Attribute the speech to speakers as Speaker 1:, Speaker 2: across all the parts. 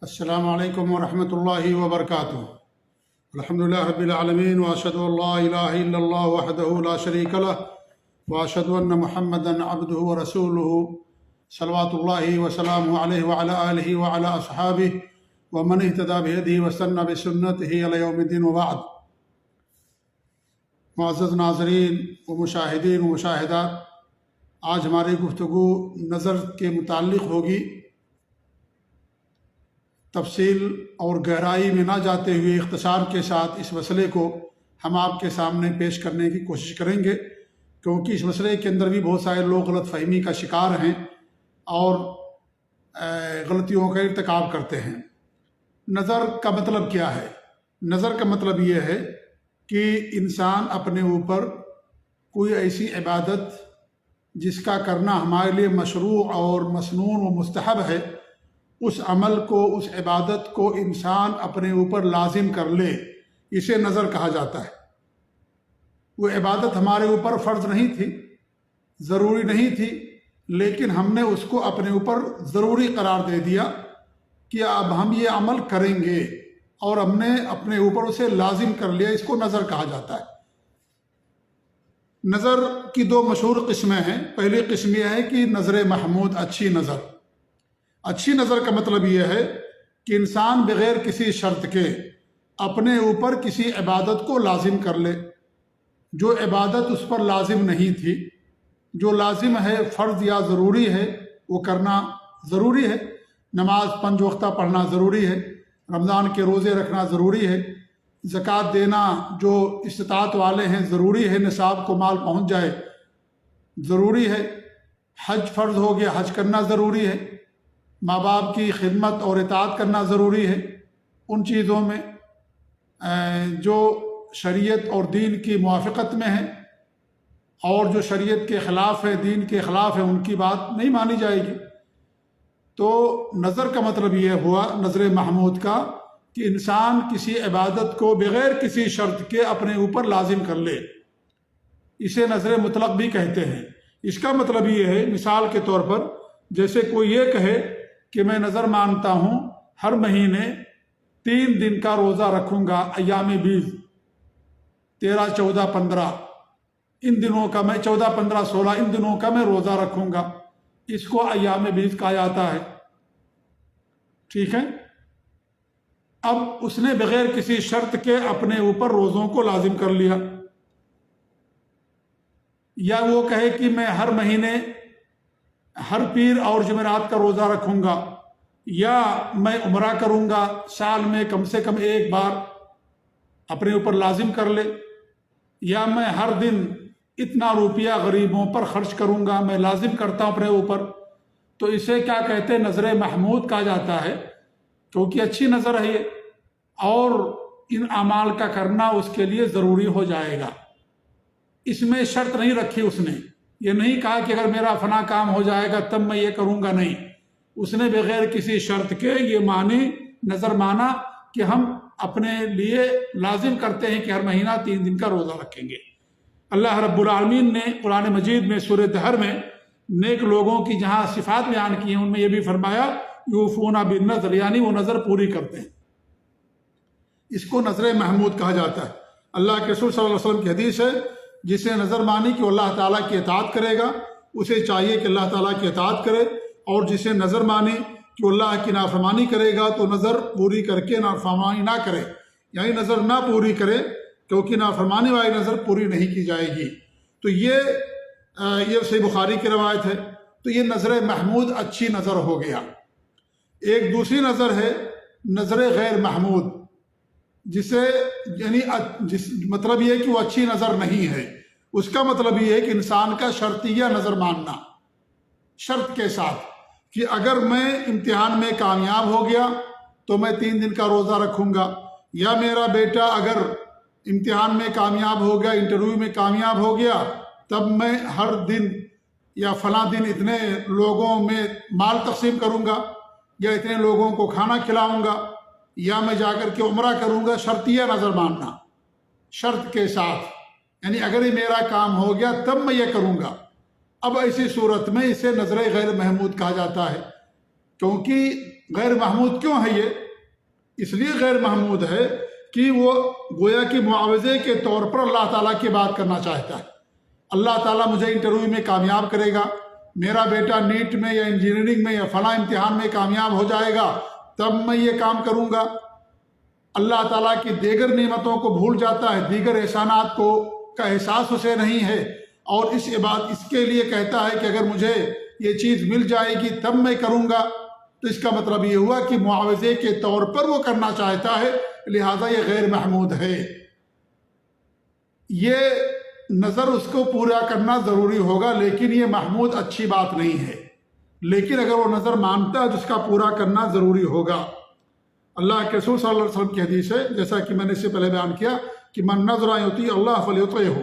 Speaker 1: السلام علیکم ورحمۃ اللہ وبرکاتہ۔ الحمدللہ رب العالمین واشہد ان لا الہ الا اللہ وحدہ لا شریک لہ واشہد ان محمدا عبدہ ورسولہ صلوات اللہ وسلامہ علیہ وعلی آلہ وعلی اصحابہ ومن اہتدی بہدیہ واستنى بسنتہ الی یوم الدین وبعد۔ معزز ناظرین و مشاہدین و مشاہدات، آج ہماری گفتگو نظر کے متعلق ہوگی۔ تفصیل اور گہرائی میں نہ جاتے ہوئے اختصار کے ساتھ اس مسئلے کو ہم آپ کے سامنے پیش کرنے کی کوشش کریں گے، کیونکہ اس مسئلے کے اندر بھی بہت سارے لوگ غلط فہمی کا شکار ہیں اور غلطیوں کا ارتکاب کرتے ہیں۔ نظر کا مطلب کیا ہے؟ نظر کا مطلب یہ ہے کہ انسان اپنے اوپر کوئی ایسی عبادت جس کا کرنا ہمارے لیے مشروع اور مسنون و مستحب ہے، اس عمل کو، اس عبادت کو انسان اپنے اوپر لازم کر لے، اسے نظر کہا جاتا ہے۔ وہ عبادت ہمارے اوپر فرض نہیں تھی، ضروری نہیں تھی، لیکن ہم نے اس کو اپنے اوپر ضروری قرار دے دیا کہ اب ہم یہ عمل کریں گے، اور ہم نے اپنے اوپر اسے لازم کر لیا، اس کو نظر کہا جاتا ہے۔ نظر کی دو مشہور قسمیں ہیں۔ پہلی قسم یہ ہے کہ نظر محمود، اچھی نظر۔ اچھی نظر کا مطلب یہ ہے کہ انسان بغیر کسی شرط کے اپنے اوپر کسی عبادت کو لازم کر لے، جو عبادت اس پر لازم نہیں تھی، جو لازم ہے، فرض یا ضروری ہے، وہ کرنا ضروری ہے۔ نماز 5 وقتہ پڑھنا ضروری ہے، رمضان کے روزے رکھنا ضروری ہے، زکوٰۃ دینا جو استطاعت والے ہیں ضروری ہے، نصاب کو مال پہنچ جائے ضروری ہے، حج فرض ہو گیا، حج کرنا ضروری ہے، ماں باپ کی خدمت اور اطاعت کرنا ضروری ہے۔ ان چیزوں میں جو شریعت اور دین کی موافقت میں ہے اور جو شریعت کے خلاف ہے، دین کے خلاف ہے، ان کی بات نہیں مانی جائے گی۔ تو نظر کا مطلب یہ ہوا، نظر محمود کا، کہ انسان کسی عبادت کو بغیر کسی شرط کے اپنے اوپر لازم کر لے، اسے نظر مطلق بھی کہتے ہیں۔ اس کا مطلب یہ ہے، مثال کے طور پر جیسے کوئی یہ کہے کہ میں نظر مانتا ہوں ہر مہینے 3 دن کا روزہ رکھوں گا، ایام بیض 13، 14، 15، ان دنوں کا میں 14، 15، 16 ان دنوں کا میں روزہ رکھوں گا، اس کو ایام بیض کہا جاتا ہے۔ ٹھیک ہے؟ اب اس نے بغیر کسی شرط کے اپنے اوپر روزوں کو لازم کر لیا۔ یا وہ کہے کہ میں ہر مہینے ہر پیر اور جمعرات کا روزہ رکھوں گا، یا میں عمرہ کروں گا، سال میں کم سے کم 1 بار اپنے اوپر لازم کر لے، یا میں ہر دن اتنا روپیہ غریبوں پر خرچ کروں گا، میں لازم کرتا ہوں اپنے اوپر، تو اسے کیا کہتے ہیں؟ نظر محمود کہا جاتا ہے، کیونکہ اچھی نظر ہے یہ، اور ان اعمال کا کرنا اس کے لیے ضروری ہو جائے گا۔ اس میں شرط نہیں رکھی اس نے، یہ نہیں کہا کہ اگر میرا فلاں کام ہو جائے گا تب میں یہ کروں گا، نہیں، اس نے بغیر کسی شرط کے یہ مانی، نظر مانا کہ ہم اپنے لیے لازم کرتے ہیں کہ ہر مہینہ 3 دن کا روزہ رکھیں گے۔ اللہ رب العالمین نے قرآن مجید میں سورہ دہر میں نیک لوگوں کی جہاں صفات بیان کی ہیں، ان میں یہ بھی فرمایا یوفون بالنذر، یعنی وہ نظر پوری کرتے ہیں۔ اس کو نظر محمود کہا جاتا ہے۔ اللہ کے رسول صلی اللہ علیہ وسلم کی حدیث ہے، جس نے نظر مانی کہ وہ اللہ تعالیٰ کی اطاعت کرے گا، اسے چاہیے کہ اللہ تعالیٰ کی اطاعت کرے، اور جسے نظر مانی کہ وہ اللہ کی نافرمانی کرے گا تو نظر پوری کر کے نافرمانی نہ کرے، یعنی نظر نہ پوری کرے، کیونکہ نافرمانی والی نظر پوری نہیں کی جائے گی۔ تو یہ صحیح بخاری کی روایت ہے۔ تو یہ نظر محمود اچھی نظر ہو گیا۔ ایک دوسری نظر ہے نظر غیر محمود، جسے یعنی مطلب یہ ہے کہ وہ اچھی نظر نہیں ہے۔ اس کا مطلب یہ ہے کہ انسان کا شرطیہ نظر ماننا، شرط کے ساتھ کہ اگر میں امتحان میں کامیاب ہو گیا تو میں 3 دن کا روزہ رکھوں گا، یا میرا بیٹا اگر امتحان میں کامیاب ہو گیا، انٹرویو میں کامیاب ہو گیا، تب میں ہر دن یا فلاں دن اتنے لوگوں میں مال تقسیم کروں گا، یا اتنے لوگوں کو کھانا کھلاؤں گا، یا میں جا کر کے عمرہ کروں گا۔ شرطیہ نظر ماننا، شرط کے ساتھ، یعنی اگر یہ میرا کام ہو گیا تب میں یہ کروں گا۔ اب ایسی صورت میں اسے نظر غیر محمود کہا جاتا ہے، کیونکہ غیر محمود کیوں ہے یہ؟ اس لیے غیر محمود ہے کہ وہ گویا کہ معاوضے کے طور پر اللہ تعالیٰ کی بات کرنا چاہتا ہے۔ اللہ تعالیٰ مجھے انٹرویو میں کامیاب کرے گا، میرا بیٹا نیٹ میں یا انجینئرنگ میں یا فلاں امتحان میں کامیاب ہو جائے گا، تب میں یہ کام کروں گا۔ اللہ تعالیٰ کی دیگر نعمتوں کو بھول جاتا ہے، دیگر احسانات کا احساس اسے نہیں ہے، اور اس کے لیے کہتا ہے کہ اگر مجھے یہ چیز مل جائے گی تب میں کروں گا۔ تو اس کا مطلب یہ ہوا کہ معاوضے کے طور پر وہ کرنا چاہتا ہے، لہذا یہ غیر محمود ہے۔ یہ نظر اس کو پورا کرنا ضروری ہوگا، لیکن یہ محمود اچھی بات نہیں ہے۔ لیکن اگر وہ نظر مانتا ہے تو اس کا پورا کرنا ضروری ہوگا۔ اللہ کے رسول صلی اللہ علیہ وسلم کی حدیث ہے، جیسا کہ میں نے اس سے پہلے بیان کیا کہ من نظر یطیع اللہ فلیطعہ،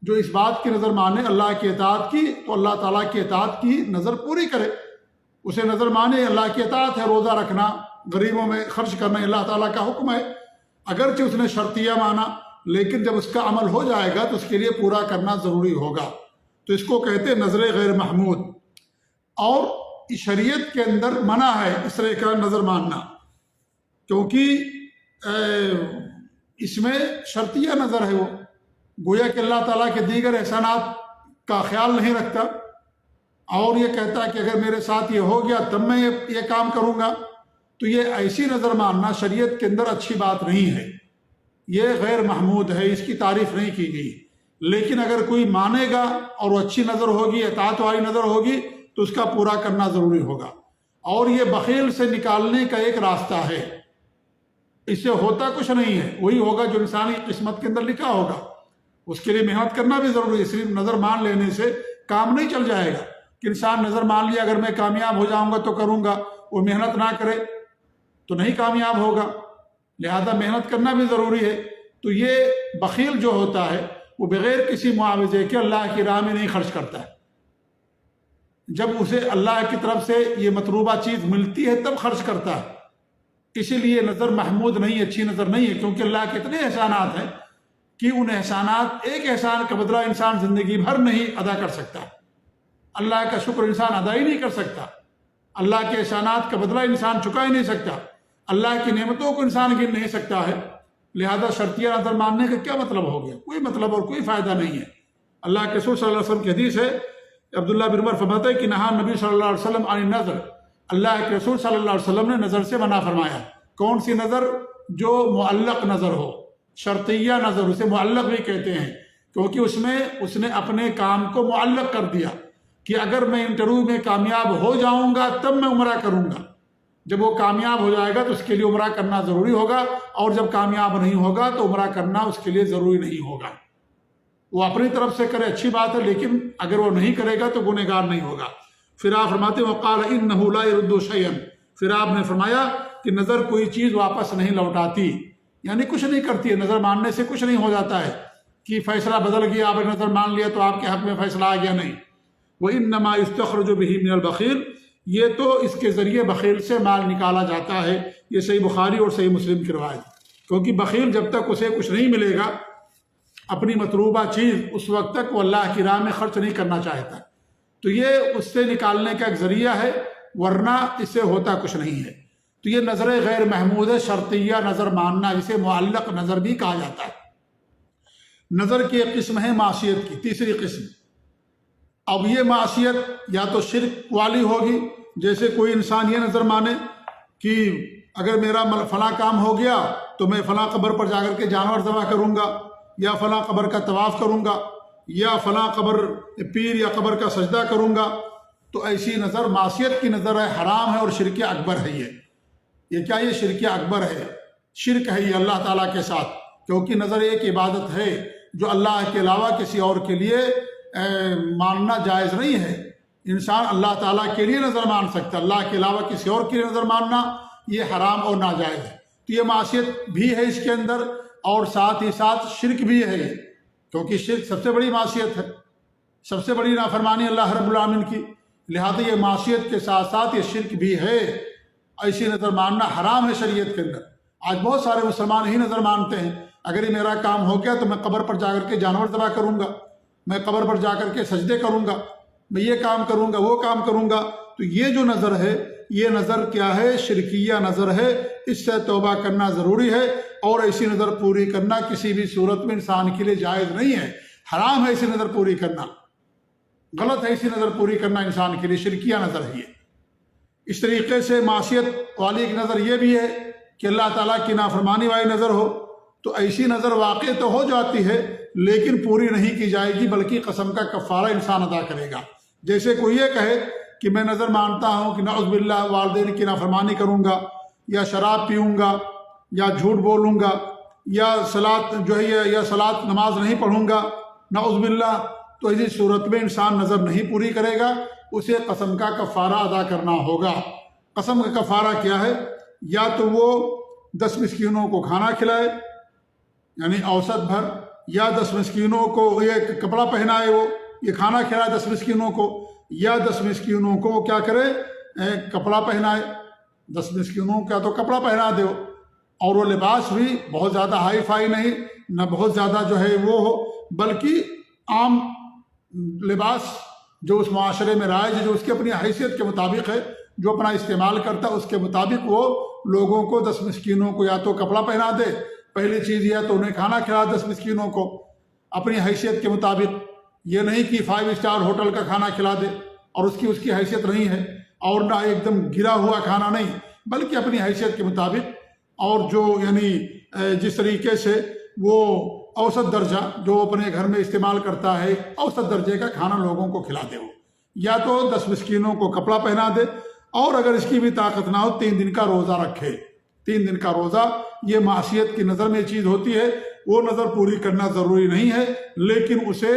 Speaker 1: جو اس بات کی نظر مانے اللہ کی اطاعت کی تو اللہ تعالیٰ کی اطاعت کی نظر پوری کرے۔ اسے نظر مانے اللہ کی اطاعت ہے، روزہ رکھنا، غریبوں میں خرچ کرنا اللہ تعالیٰ کا حکم ہے، اگرچہ اس نے شرطیہ مانا، لیکن جب اس کا عمل ہو جائے گا تو اس کے لیے پورا کرنا ضروری ہوگا۔ تو اس کو کہتے ہیں نظر غیر محمود، اور شریعت کے اندر منع ہے اس طرح کا نظر ماننا، کیونکہ اس میں شرطیہ نظر ہے، وہ گویا کہ اللہ تعالیٰ کے دیگر احسانات کا خیال نہیں رکھتا، اور یہ کہتا ہے کہ اگر میرے ساتھ یہ ہو گیا تب میں یہ کام کروں گا۔ تو یہ ایسی نظر ماننا شریعت کے اندر اچھی بات نہیں ہے، یہ غیر محمود ہے، اس کی تعریف نہیں کی گئی۔ لیکن اگر کوئی مانے گا اور وہ اچھی نظر ہوگی، اطاعت والی نظر ہوگی، تو اس کا پورا کرنا ضروری ہوگا۔ اور یہ بخیل سے نکالنے کا ایک راستہ ہے، اس سے ہوتا کچھ نہیں ہے، وہی ہوگا جو انسانی قسمت کے اندر لکھا ہوگا۔ اس کے لیے محنت کرنا بھی ضروری ہے، صرف نظر مان لینے سے کام نہیں چل جائے گا کہ انسان نظر مان لیا اگر میں کامیاب ہو جاؤں گا تو کروں گا، وہ محنت نہ کرے تو نہیں کامیاب ہوگا، لہذا محنت کرنا بھی ضروری ہے۔ تو یہ بخیل جو ہوتا ہے وہ بغیر کسی معاوضے کے اللہ کی راہ میں نہیں خرچ کرتا ہے، جب اسے اللہ کی طرف سے یہ مطلوبہ چیز ملتی ہے تب خرچ کرتا ہے۔ اسی لیے نظر محمود نہیں، اچھی نظر نہیں ہے، کیونکہ اللہ کے اتنے احسانات ہیں کہ ان احسانات، ایک احسان کا بدلہ انسان زندگی بھر نہیں ادا کر سکتا، اللہ کا شکر انسان ادا ہی نہیں کر سکتا، اللہ کے احسانات کا بدلہ انسان چکا ہی نہیں سکتا، اللہ کی نعمتوں کو انسان گن نہیں سکتا ہے، لہذا شرطیہ نظر ماننے کا کیا مطلب ہو گیا؟ کوئی مطلب اور کوئی فائدہ نہیں ہے۔ اللہ کے رسول صلی اللہ علیہ وسلم کی حدیث ہے، عبداللہ بن عمر فرماتے ہیں کہ نہا نبی صلی اللہ علیہ وسلم عن النظر، اللہ کے رسول صلی اللہ علیہ وسلم نے نظر سے منع فرمایا۔ کون سی نظر؟ جو معلق نظر ہو، شرطیہ نظر، اسے معلق بھی کہتے ہیں، کیونکہ اس نے اپنے کام کو معلق کر دیا کہ اگر میں انٹرویو میں کامیاب ہو جاؤں گا تب میں عمرہ کروں گا۔ جب وہ کامیاب ہو جائے گا تو اس کے لیے عمرہ کرنا ضروری ہوگا، اور جب کامیاب نہیں ہوگا تو عمرہ کرنا اس کے لیے ضروری نہیں ہوگا۔ وہ اپنی طرف سے کرے اچھی بات ہے، لیکن اگر وہ نہیں کرے گا تو گنہگار نہیں ہوگا۔ پھر آپ فرماتے ہیں وقال انہ لا يرد شيئا، پھر آپ نے فرمایا کہ نظر کوئی چیز واپس نہیں لوٹاتی، یعنی کچھ نہیں کرتی ہے، نظر ماننے سے کچھ نہیں ہو جاتا ہے کہ فیصلہ بدل گیا، آپ نے نظر مان لیا تو آپ کے حق میں فیصلہ آ گیا، نہیں۔ وَإِنَّمَا يُسْتَخْرَجُ بِهِ مِنَ الْبَخِيلِ، یہ تو اس کے ذریعے بخیل سے مال نکالا جاتا ہے۔ یہ صحیح بخاری اور صحیح مسلم کی روایت، کیونکہ بخیل جب تک اسے کچھ نہیں ملے گا اپنی مطلوبہ چیز، اس وقت تک وہ اللہ کی راہ میں خرچ نہیں کرنا چاہتا، تو یہ اس سے نکالنے کا ایک ذریعہ ہے، ورنہ اس سے ہوتا کچھ نہیں ہے۔ تو یہ نظر غیر محمود ہے، شرطیہ نظر ماننا، جسے معلق نظر بھی کہا جاتا ہے۔ نظر کی ایک قسم ہے معصیت کی، تیسری قسم۔ اب یہ معصیت یا تو شرک والی ہوگی، جیسے کوئی انسان یہ نظر مانے کہ اگر میرا فلاں کام ہو گیا تو میں فلاں قبر پر جا کر کے جانور ذبح کروں گا، یا فلاں قبر کا طواف کروں گا، یا فلاں قبر پیر یا قبر کا سجدہ کروں گا، تو ایسی نظر معصیت کی نظر ہے، حرام ہے اور شرک اکبر ہے۔ یہ کیا؟ یہ شرک اکبر ہے، شرک ہے یہ اللہ تعالیٰ کے ساتھ، کیونکہ نظر ایک عبادت ہے جو اللہ کے علاوہ کسی اور کے لیے ماننا جائز نہیں ہے۔ انسان اللہ تعالیٰ کے لیے نظر مان سکتا، اللہ کے علاوہ کسی اور کے لیے نظر ماننا یہ حرام اور ناجائز ہے۔ تو یہ معصیت بھی ہے اس کے اندر، اور ساتھ ہی ساتھ شرک بھی ہے، کیونکہ شرک سب سے بڑی معصیت ہے، سب سے بڑی نافرمانی اللہ رب العالمین کی، لہذا یہ معصیت کے ساتھ ساتھ یہ شرک بھی ہے۔ ایسی نظر ماننا حرام ہے شریعت کے اندر۔ آج بہت سارے مسلمان ہی نظر مانتے ہیں، اگر یہ میرا کام ہو گیا تو میں قبر پر جا کر کے جانور ذبح کروں گا، میں قبر پر جا کر کے سجدے کروں گا، میں یہ کام کروں گا، وہ کام کروں گا۔ تو یہ جو نظر ہے یہ نظر کیا ہے؟ شرکیہ نظر ہے، اس سے توبہ کرنا ضروری ہے، اور ایسی نظر پوری کرنا کسی بھی صورت میں انسان کے لیے جائز نہیں ہے، حرام ہے ایسی نظر پوری کرنا، غلط ہے ایسی نظر پوری کرنا انسان کے لیے، شرکیہ نظر ہے یہ۔ اس طریقے سے معصیت والی ایک نظر یہ بھی ہے کہ اللہ تعالیٰ کی نافرمانی والی نظر ہو، تو ایسی نظر واقع تو ہو جاتی ہے لیکن پوری نہیں کی جائے گی، بلکہ قسم کا کفارہ انسان ادا کرے گا۔ جیسے کوئی یہ کہے کہ میں نظر مانتا ہوں کہ نعوذ باللہ والدین کی نافرمانی کروں گا، یا شراب پیوں گا، یا جھوٹ بولوں گا، یا صلاۃ جو ہے یا صلاۃ نماز نہیں پڑھوں گا، نعوذ باللہ، تو اسی صورت میں انسان نظر نہیں پوری کرے گا، اسے قسم کا کفارہ ادا کرنا ہوگا۔ قسم کا کفارہ کیا ہے؟ یا تو وہ 10 مسکینوں کو کھانا کھلائے، یعنی اوسط بھر، یا 10 مسکینوں کو یہ کپڑا پہنائے، وہ یہ کھانا کھلائے 10 مسکینوں کو، یا 10 مسکینوں کو وہ کیا کرے؟ کپڑا پہنائے۔ 10 مسکینوں کا تو کپڑا پہنا دے، اور وہ لباس بھی بہت زیادہ ہائی فائی نہیں، نہ بہت زیادہ جو ہے وہ ہو، بلکہ عام لباس جو اس معاشرے میں رائج ہے، جو اس کی اپنی حیثیت کے مطابق ہے، جو اپنا استعمال کرتا ہے اس کے مطابق وہ لوگوں کو 10 مسکینوں کو یا تو کپڑا پہنا دے، پہلی چیز یہ تو انہیں کھانا کھلا 10 مسکینوں کو اپنی حیثیت کے مطابق، یہ نہیں کہ 5 اسٹار ہوٹل کا کھانا کھلا دے اور اس کی حیثیت نہیں ہے، اور نہ ایک دم گرا ہوا کھانا نہیں، بلکہ اپنی حیثیت کے مطابق، اور جو یعنی جس طریقے سے وہ اوسط درجہ جو اپنے گھر میں استعمال کرتا ہے، اوسط درجے کا کھانا لوگوں کو کھلا دے، وہ یا تو 10 مسکینوں کو کپڑا پہنا دے، اور اگر اس کی بھی طاقت نہ ہو 3 دن کا روزہ رکھے۔ 3 دن کا روزہ یہ معصیت کی نظر میں چیز ہوتی ہے، وہ نظر پوری کرنا ضروری نہیں ہے، لیکن اسے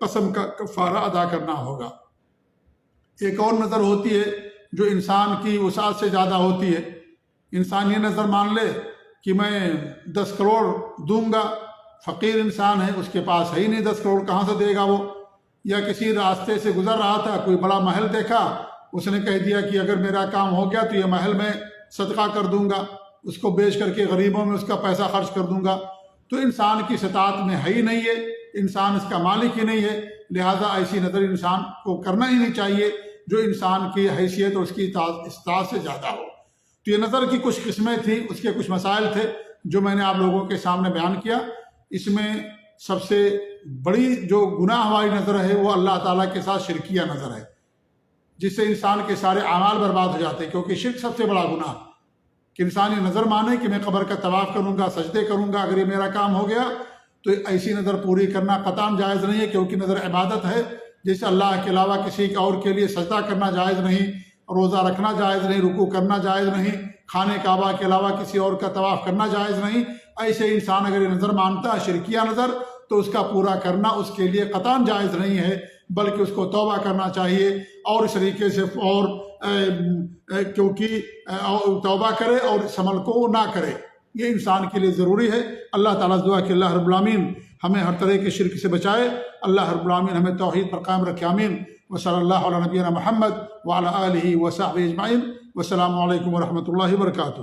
Speaker 1: قسم کا کفارہ ادا کرنا ہوگا۔ ایک اور نظر ہوتی ہے جو انسان کی وسعت سے زیادہ ہوتی ہے۔ انسان یہ نظر مان لے کہ میں 10 کروڑ دوں گا، فقیر انسان ہے، اس کے پاس ہے ہی نہیں 10 کروڑ، کہاں سے دے گا وہ؟ یا کسی راستے سے گزر رہا تھا، کوئی بڑا محل دیکھا، اس نے کہہ دیا کہ اگر میرا کام ہو گیا تو یہ محل میں صدقہ کر دوں گا، اس کو بیچ کر کے غریبوں میں اس کا پیسہ خرچ کر دوں گا، تو انسان کی استطاعت میں ہے ہی نہیں ہے، انسان اس کا مالک ہی نہیں ہے، لہذا ایسی نظر انسان کو کرنا ہی نہیں چاہیے جو انسان کی حیثیت اور اس کی استطاعت سے زیادہ ہو۔ تو یہ نظر کی کچھ قسمیں تھیں، اس کے کچھ مسائل تھے جو میں نے آپ لوگوں کے سامنے بیان کیا۔ اس میں سب سے بڑی جو گناہ والی نظر ہے وہ اللہ تعالیٰ کے ساتھ شرکیہ نظر ہے، جس سے انسان کے سارے اعمال برباد ہو جاتے ہیں، کیونکہ شرک سب سے بڑا گناہ کہ انسان یہ نظر مانے کہ میں قبر کا طواف کروں گا، سجدے کروں گا، اگر یہ میرا کام ہو گیا تو ایسی نظر پوری کرنا قطعاً جائز نہیں ہے، کیونکہ نظر عبادت ہے، جیسے اللہ کے علاوہ کسی اور کے لیے سجدہ کرنا جائز نہیں، روزہ رکھنا جائز نہیں، رکوع کرنا جائز نہیں، خانہ کعبہ کے علاوہ کسی اور کا طواف کرنا جائز نہیں۔ ایسے انسان اگر یہ نظر مانتا ہے شرکیہ نظر، تو اس کا پورا کرنا اس کے لیے قطعاً جائز نہیں ہے، بلکہ اس کو توبہ کرنا چاہیے، اور اس طریقے سے کیونکہ توبہ کرے اور اس عمل کو نہ کرے، یہ انسان کے لیے ضروری ہے۔ اللہ تعالیٰ سے دعا کہ اللہ رب العالمین ہمیں ہر طرح کے شرک سے بچائے، اللہ رب العالمین ہمیں توحید پر قائم رکھے، آمین۔ وصلی اللہ علی نبینا محمد وعلی آلہ وصحبہ اجمعین، والسلام علیکم ورحمۃ اللہ وبرکاتہ۔